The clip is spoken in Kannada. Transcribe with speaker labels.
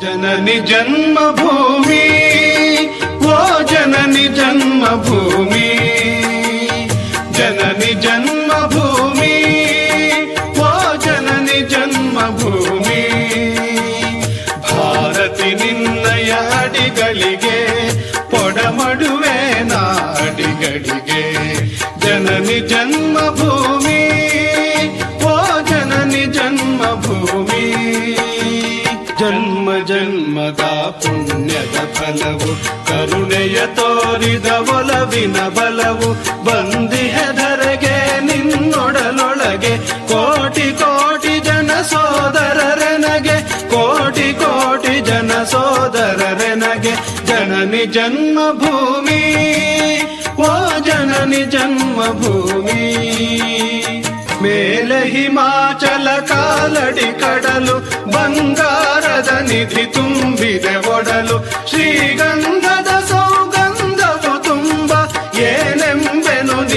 Speaker 1: ಜನನಿ ಜನ್ಮಭೂಮಿ, ಓ ಜನನಿ ಜನ್ಮಭೂಮಿ, ಜನನಿ ಜನ್ಮಭೂಮಿ, ಓ ಜನನಿ ಜನ್ಮಭೂಮಿ. ಭಾರತಿ ನಿನ್ನಯ ಅಡಿಗಳಿಗೆ ಪೊಡಮಡುವೆ ನಾಡಿಗಳಿಗೆ. ಜನನಿ ಜನ್ಮಭೂಮಿ, ಓ ಜನನಿ ಜನ್ಮಭೂಮಿ. ಜನ್ಮ ಜನ್ಮದ ಪುಣ್ಯದ ಫಲವು, ಕರುಣೆಯ ತೋರಿದ ಒಲವಿನ ಬಲವು, ಬಂದಿಹೆದರೆಗೆ ನಿನ್ನೊಡಲೊಳಗೆ ಕೋಟಿ ಕೋಟಿ ಜನ ಸೋದರರೆನಗೆ, ಕೋಟಿ ಕೋಟಿ ಜನ ಸೋದರರೆನಗೆ. ಜನನಿ ಜನ್ಮಭೂಮಿ, ಓ ಜನನಿ ಜನ್ಮಭೂಮಿ. ಮೇಲೆ ಹಿಮಾಚಲ ಕಾಲಡಿ ಕಡಲು, ಬಂಗಾರದ ನಿಧಿ ತುಂಬಿದೆ ಒಡಲು. ಶ್ರೀಗಂಧದ ಸೌಗಂಧವು ತುಂಬ, ಏನೇ